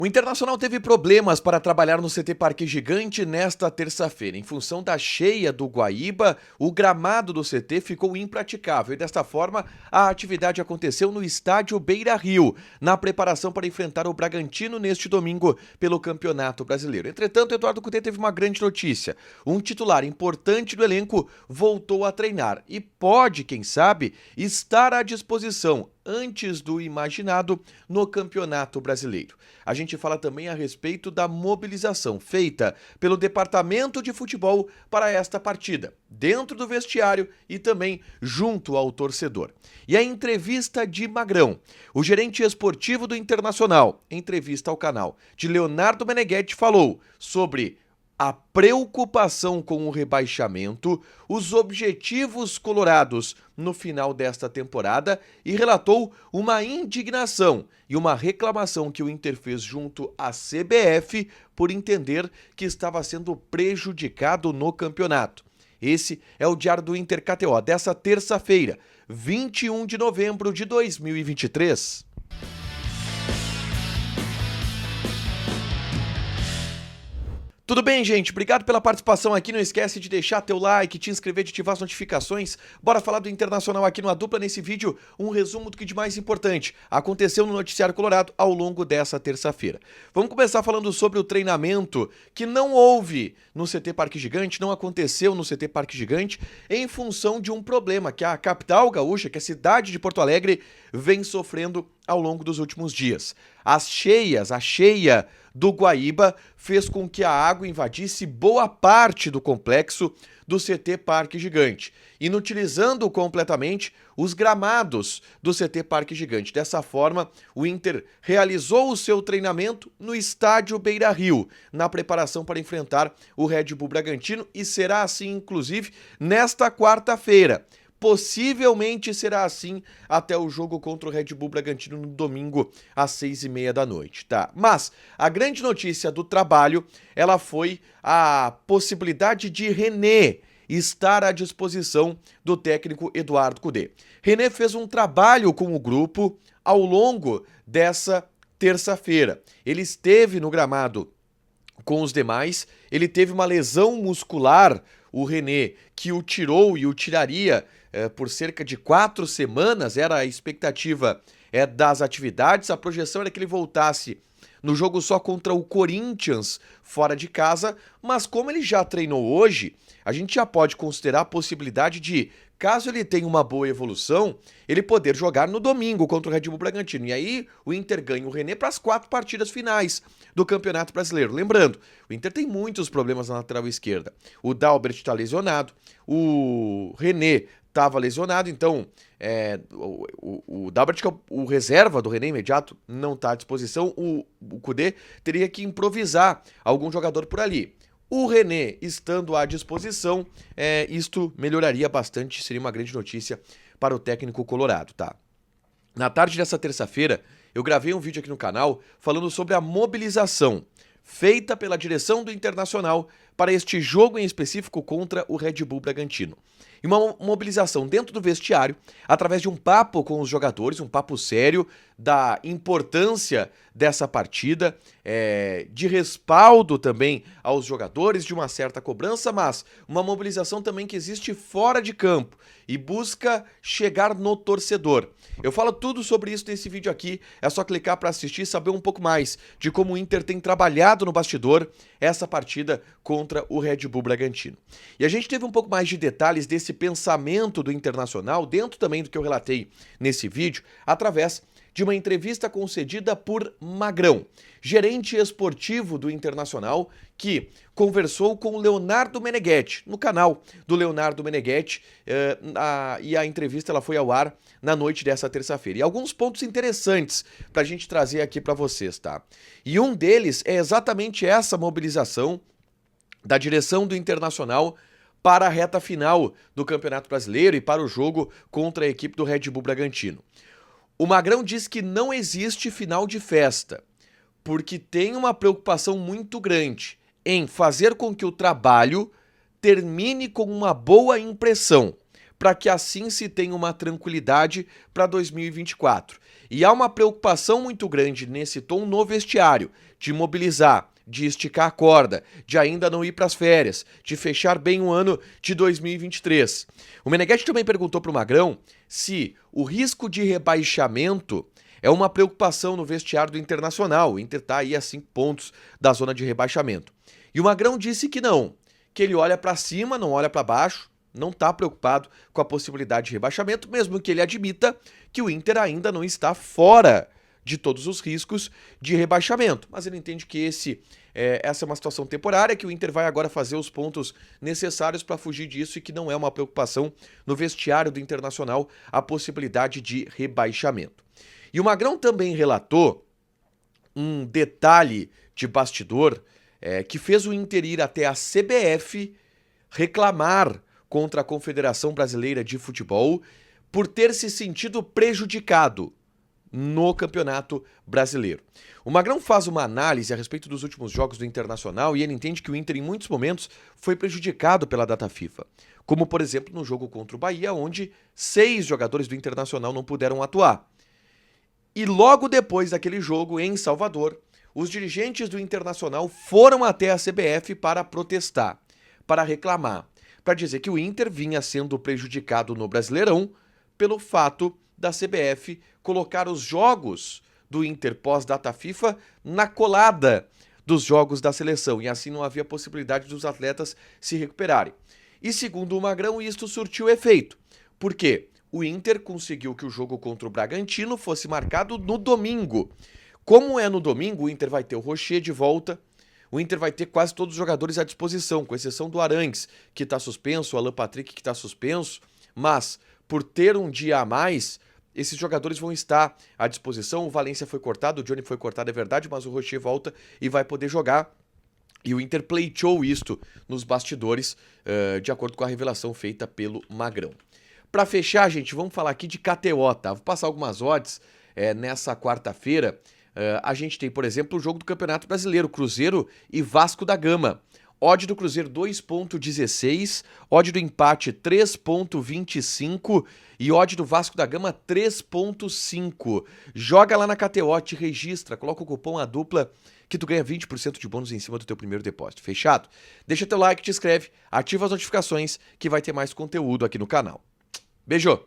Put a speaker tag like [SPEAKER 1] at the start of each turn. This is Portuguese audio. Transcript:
[SPEAKER 1] O Internacional teve problemas para trabalhar no CT Parque Gigante nesta terça-feira. Em função da cheia do Guaíba, o gramado do CT ficou impraticável e desta forma a atividade aconteceu no estádio Beira-Rio, na preparação para enfrentar o Bragantino neste domingo pelo Campeonato Brasileiro. Entretanto, Eduardo Cudê teve uma grande notícia. Um titular importante do elenco voltou a treinar e pode, quem sabe, estar à disposição antes do imaginado no Campeonato Brasileiro. A gente fala também a respeito da mobilização feita pelo Departamento de Futebol para esta partida, dentro do vestiário e também junto ao torcedor. E a entrevista de Magrão, o gerente esportivo do Internacional, em entrevista ao canal de Leonardo Meneghetti, falou sobre a preocupação com o rebaixamento, os objetivos colorados no final desta temporada e relatou uma indignação e uma reclamação que o Inter fez junto à CBF por entender que estava sendo prejudicado no campeonato. Esse é o Diário do Inter KTO dessa terça-feira, 21 de novembro de 2023. Tudo bem, gente? Obrigado pela participação aqui. Não esquece de deixar teu like, te inscrever, de ativar as notificações. Bora falar do Internacional aqui no A Dupla nesse vídeo. Um resumo do que de mais importante aconteceu no Noticiário Colorado ao longo dessa terça-feira. Vamos começar falando sobre o treinamento que não houve no CT Parque Gigante, não aconteceu no CT Parque Gigante, em função de um problema que a capital gaúcha, que a cidade de Porto Alegre, vem sofrendo ao longo dos últimos dias. A cheia do Guaíba fez com que a água invadisse boa parte do complexo do CT Parque Gigante, inutilizando completamente os gramados do CT Parque Gigante. Dessa forma, o Inter realizou o seu treinamento no estádio Beira-Rio, na preparação para enfrentar o Red Bull Bragantino, e será assim, inclusive, nesta quarta-feira. Possivelmente será assim até o jogo contra o Red Bull Bragantino no domingo às 6h30 da noite, tá? Mas a grande notícia do trabalho, ela foi a possibilidade de René estar à disposição do técnico Eduardo Cudê. René fez um trabalho com o grupo ao longo dessa terça-feira. Ele esteve no gramado com os demais, ele teve uma lesão muscular, o René, que o tirou e o tiraria por cerca de 4 semanas, era a expectativa das atividades. A projeção era que ele voltasse no jogo só contra o Corinthians, fora de casa, mas como ele já treinou hoje, a gente já pode considerar a possibilidade de, caso ele tenha uma boa evolução, ele poder jogar no domingo contra o Red Bull Bragantino. E aí o Inter ganha o René para as 4 partidas finais do Campeonato Brasileiro. Lembrando, o Inter tem muitos problemas na lateral esquerda. O Dalbert está lesionado, o René estava lesionado, então o Dalbert, que é o reserva do René imediato, não está à disposição. O Cudê teria que improvisar algum jogador por ali. O René estando à disposição, isto melhoraria bastante, seria uma grande notícia para o técnico colorado, tá? Na tarde dessa terça-feira, eu gravei um vídeo aqui no canal falando sobre a mobilização feita pela direção do Internacional para este jogo em específico contra o Red Bull Bragantino. E uma mobilização dentro do vestiário, através de um papo com os jogadores, um papo sério da importância dessa partida, de respaldo também aos jogadores, de uma certa cobrança, mas uma mobilização também que existe fora de campo e busca chegar no torcedor. Eu falo tudo sobre isso nesse vídeo aqui, é só clicar para assistir e saber um pouco mais de como o Inter tem trabalhado no bastidor essa partida contra o Red Bull Bragantino. E a gente teve um pouco mais de detalhes desse pensamento do Internacional, dentro também do que eu relatei nesse vídeo, através de uma entrevista concedida por Magrão, gerente esportivo do Internacional, que conversou com o Leonardo Meneghetti, no canal do Leonardo Meneghetti, e a entrevista ela foi ao ar na noite dessa terça-feira. E alguns pontos interessantes para a gente trazer aqui para vocês, tá? E um deles é exatamente essa mobilização da direção do Internacional para a reta final do Campeonato Brasileiro e para o jogo contra a equipe do Red Bull Bragantino. O Magrão diz que não existe final de festa, porque tem uma preocupação muito grande em fazer com que o trabalho termine com uma boa impressão, para que assim se tenha uma tranquilidade para 2024. E há uma preocupação muito grande nesse tom no vestiário, de mobilizar, de esticar a corda, de ainda não ir para as férias, de fechar bem o ano de 2023. O Meneghetti também perguntou para o Magrão se o risco de rebaixamento é uma preocupação no vestiário do Internacional. O Inter está aí a 5 pontos da zona de rebaixamento. E o Magrão disse que não, que ele olha para cima, não olha para baixo, não está preocupado com a possibilidade de rebaixamento, mesmo que ele admita que o Inter ainda não está fora de todos os riscos de rebaixamento. Mas ele entende que essa é uma situação temporária, que o Inter vai agora fazer os pontos necessários para fugir disso e que não é uma preocupação no vestiário do Internacional a possibilidade de rebaixamento. E o Magrão também relatou um detalhe de bastidor que fez o Inter ir até a CBF reclamar contra a Confederação Brasileira de Futebol por ter se sentido prejudicado no Campeonato Brasileiro. O Magrão faz uma análise a respeito dos últimos jogos do Internacional e ele entende que o Inter, em muitos momentos, foi prejudicado pela data FIFA. Como, por exemplo, no jogo contra o Bahia, onde 6 jogadores do Internacional não puderam atuar. E logo depois daquele jogo, em Salvador, os dirigentes do Internacional foram até a CBF para protestar, para reclamar, para dizer que o Inter vinha sendo prejudicado no Brasileirão pelo fato da CBF colocar os jogos do Inter pós-data FIFA na colada dos jogos da seleção, e assim não havia possibilidade dos atletas se recuperarem. E segundo o Magrão, isto surtiu efeito. Por quê? O Inter conseguiu que o jogo contra o Bragantino fosse marcado no domingo. Como é no domingo, o Inter vai ter o Rocher de volta, o Inter vai ter quase todos os jogadores à disposição, com exceção do Arangues, que está suspenso, o Alan Patrick, que está suspenso, mas por ter um dia a mais, esses jogadores vão estar à disposição. O Valência foi cortado, o Johnny foi cortado, é verdade, mas o Rocher volta e vai poder jogar. E o Inter pleiteou isto nos bastidores, de acordo com a revelação feita pelo Magrão. Para fechar, gente, vamos falar aqui de KTO, tá? Vou passar algumas odds nessa quarta-feira. A gente tem, por exemplo, o jogo do Campeonato Brasileiro, Cruzeiro e Vasco da Gama. Odd do Cruzeiro 2,16, odd do empate 3,25 e odd do Vasco da Gama 3,5. Joga lá na KTO, te registra, coloca o cupom A Dupla que tu ganha 20% de bônus em cima do teu primeiro depósito. Fechado? Deixa teu like, te inscreve, ativa as notificações que vai ter mais conteúdo aqui no canal. Beijo!